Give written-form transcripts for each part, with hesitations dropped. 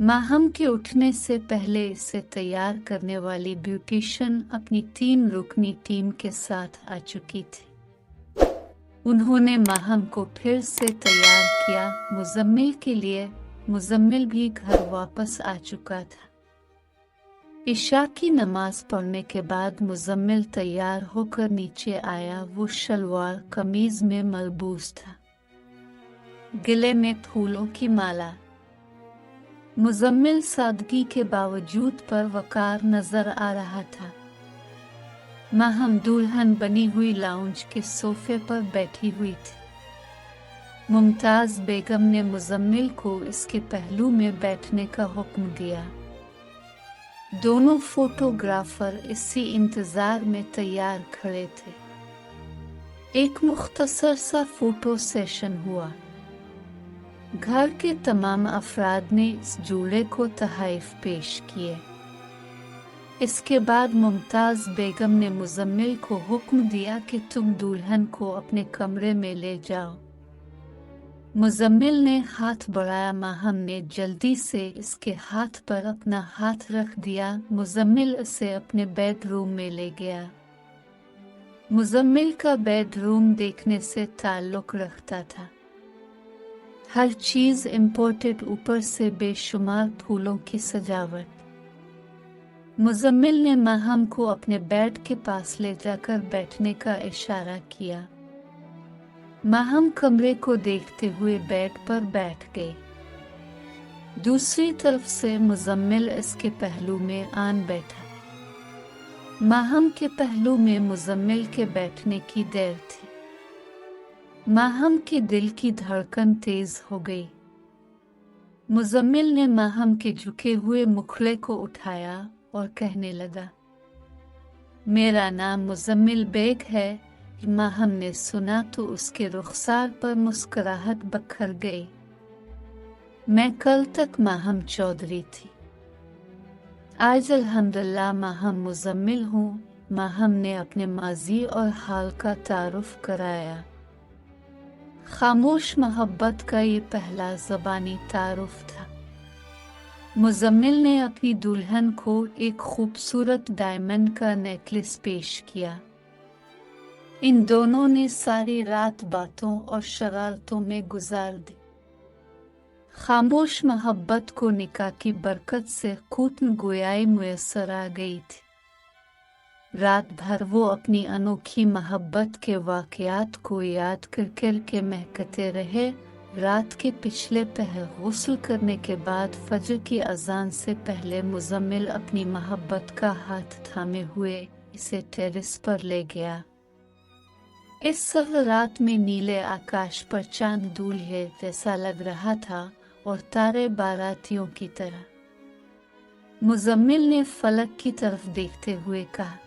माहम के उठने से पहले इसे तैयार करने वाली ब्यूटिशियन अपनी 3 रुकनी टीम के साथ आ चुकी थी। उन्होंने माहम को फिर से तैयार किया मुजम्मिल के लिए। मुजम्मिल भी घर वापस आ चुका था। इशा की नमाज पढ़ने के बाद मुजम्मिल तैयार होकर नीचे आया। वो शलवार कमीज में मलबूस था, गले में फूलों की माला। मुजम्मिल सादगी के बावजूद पर वकार नजर आ रहा था। माहम दुल्हन बनी हुई लाउंज के सोफे पर बैठी हुई थी। मुमताज बेगम ने मुजम्मिल को इसके पहलू में बैठने का हुक्म दिया। दोनों फोटोग्राफर इसी इंतजार में तैयार खड़े थे। एक मुख्तसर सा फोटो सेशन हुआ। घर के तमाम अफराद ने इस जोड़े को तहफ़ पेश किए। इसके बाद मुमताज बेगम ने मुजम्मिल को हुक्म दिया कि तुम दुल्हन को अपने कमरे में ले जाओ। मुजम्मिल ने हाथ बढ़ाया। माहम ने जल्दी से इसके हाथ पर अपना हाथ रख दिया। मुजम्मिल इसे अपने बेडरूम में ले गया। मुजम्मिल का बेडरूम देखने से ताल्लुक रखता था। हर चीज इम्पोर्टेड, ऊपर से बेशुमार फूलों की सजावट। मुजम्मिल ने माहम को अपने बेड के पास ले जाकर बैठने का इशारा किया। माहम कमरे को देखते हुए बेड पर बैठ गई। दूसरी तरफ से मुजम्मिल इसके पहलू में आन बैठा। माहम के पहलू में मुजम्मिल के बैठने की देर थी। माहम के दिल की धड़कन तेज हो गई। मुजम्मिल ने माहम के झुके हुए मुखड़े को उठाया और कहने लगा, मेरा नाम मुजम्मिल बेग है। माहम ने सुना तो उसके रुखसार पर मुस्कुराहट बखर गई। मैं कल तक माहम चौधरी थी, आज अल्हम्दुलिल्लाह माहम मुजम्मिल हूँ। माहम ने अपने माजी और हाल का तारुफ कराया। खामोश मोहब्बत का ये पहला ज़बानी तारुफ था। मुजम्मिल ने अपनी दुल्हन को एक खूबसूरत डायमंड का नेकलेस पेश किया। इन दोनों ने सारी रात बातों और शरारतों में गुजार दी। खामोश मोहब्बत को निकाह की बरकत से खून गोयाई मुयस्सर आ गई थी। रात भर वो अपनी अनोखी मोहब्बत के वाक़यात को याद कर के महकते रहे। रात के पिछले पहर गुस्ल करने के बाद फजर की अजान से पहले मुजम्मिल अपनी मोहब्बत का हाथ थामे हुए इसे टेरेस पर ले गया। इस सर्द रात में नीले आकाश पर चांद दूल्हे जैसा लग रहा था और तारे बारातियों की तरह। मुजम्मिल ने फलक की तरफ देखते हुए कहा,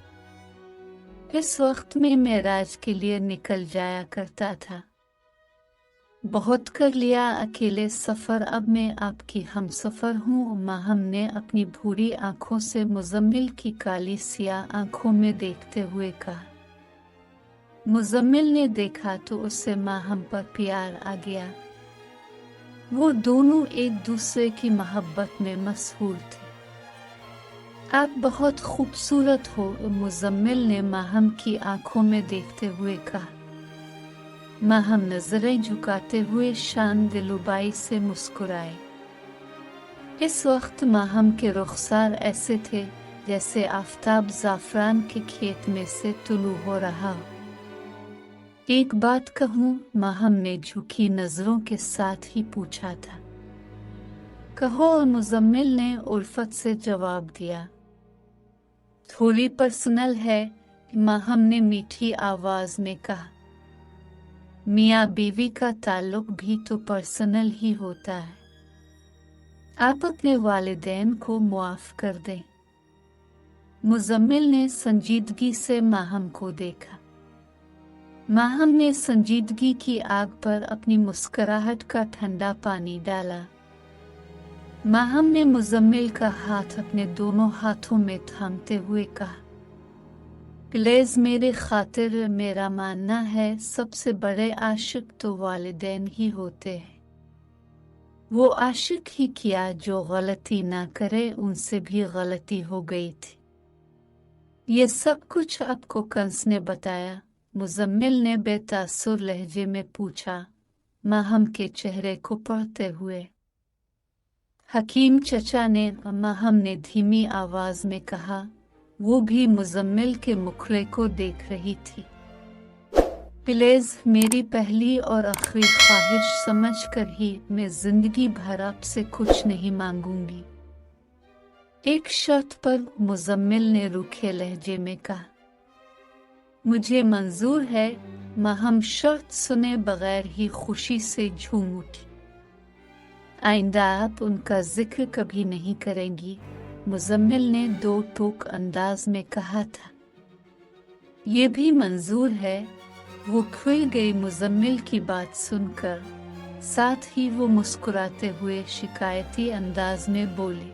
इस वक्त में मेराज के लिए निकल जाया करता था। बहुत कर लिया अकेले सफर, अब मैं आपकी हमसफर हूँ। माहम ने अपनी भूरी आंखों से मुजम्मिल की काली सियाह आंखों में देखते हुए कहा। मुजम्मिल ने देखा तो उससे माहम पर प्यार आ गया। वो दोनों एक दूसरे की मोहब्बत में मशहूर थे। आप बहुत खूबसूरत हो, मुजम्मिल ने माहम की आंखों में देखते हुए कहा। माहम नजरें झुकाते हुए शान दिलुबाई से मुस्कुराए। इस वक्त माहम के रुखसार ऐसे थे जैसे आफताब ज़ाफ़रान के खेत में से तुलू हो रहा हो। एक बात कहूँ, माहम ने झुकी नजरों के साथ ही पूछा था। कहो, और मुजम्मिल ने उल्फत से जवाब दिया। थोड़ी पर्सनल है, माहम ने मीठी आवाज में कहा। मियाँ बीवी का ताल्लुक भी तो पर्सनल ही होता है। आप अपने वालिदैन को मुआफ कर दें। मुजम्मिल ने संजीदगी से माहम को देखा। माहम ने संजीदगी की आग पर अपनी मुस्कुराहट का ठंडा पानी डाला। माहम ने मुजम्मिल का हाथ अपने दोनों हाथों में थामते हुए कहा, प्लीज मेरे खातिर, मेरा मानना है सबसे बड़े आशिक तो वालिदैन ही होते हैं। वो आशिक ही किया जो गलती ना करे, उनसे भी गलती हो गई थी। ये सब कुछ आपको कंस ने बताया? मुजम्मिल ने बेतासुर लहजे में पूछा, माहम के चेहरे को पढ़ते हुए। हकीम चचा ने माहम ने धीमी आवाज में कहा। वो भी मुजम्मिल के मुखड़े को देख रही थी। प्लीज, मेरी पहली और आखिरी ख्वाहिश समझकर ही मैं जिंदगी भर आपसे कुछ नहीं मांगूंगी। एक शर्त पर, मुजम्मिल ने रूखे लहजे में कहा। मुझे मंजूर है, माहम शर्त सुने बगैर ही खुशी से झूम उठी। आइंदा आप उनका जिक्र कभी नहीं करेंगी, मुजम्मिल ने दो टोक अंदाज में कहा था। ये भी मंजूर है, वो खुल गई मुजम्मिल की बात सुनकर। साथ ही वो मुस्कुराते हुए शिकायती अंदाज में बोली,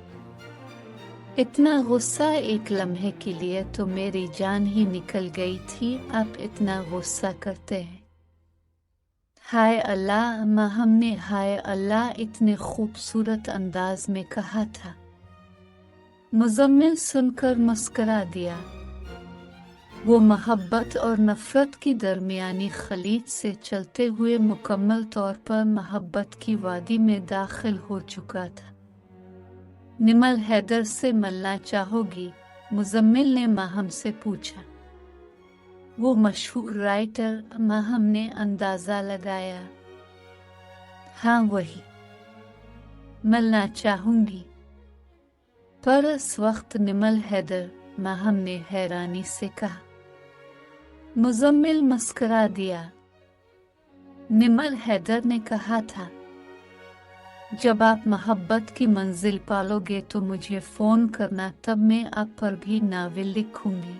इतना गुस्सा एक लम्हे के लिए तो मेरी जान ही निकल गई थी, आप इतना गुस्सा करते हैं। हाय अल्लाह, माहम ने हाय अल्लाह इतने खूबसूरत अंदाज में कहा था। मुजम्मिल सुनकर मुस्करा दिया। वो मोहब्बत और नफरत की दरमियानी खलीज से चलते हुए मुकम्मल तौर पर मोहब्बत की वादी में दाखिल हो चुका था। निमल हैदर से मिलना चाहोगी? मुजम्मिल ने माहम से पूछा। वो मशहूर राइटर? माहम ने अंदाजा लगाया। हाँ वही, मिलना चाहूंगी। पर इस वक्त निमल हैदर? माहम ने हैरानी से कहा। मुजम्मिल मुस्कुरा दिया। निमल हैदर ने कहा था, जब आप मोहब्बत की मंजिल पालोगे तो मुझे फोन करना, तब मैं आप पर भी नावल लिखूंगी।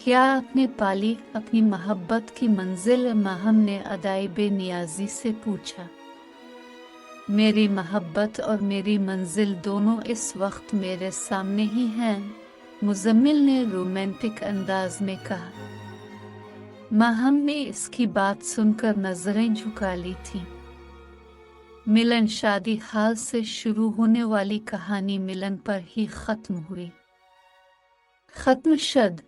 क्या आपने पाली अपनी मोहब्बत की मंजिल? माहम ने अदाई बेनियाजी से पूछा। मेरी मोहब्बत और मेरी मंजिल दोनों इस वक्त मेरे सामने ही हैं, मुजम्मिल ने रोमांटिक अंदाज में कहा। माहम ने इसकी बात सुनकर नजरें झुका ली थी। मिलन शादी हाल से शुरू होने वाली कहानी मिलन पर ही खत्म हुई। खत्म शद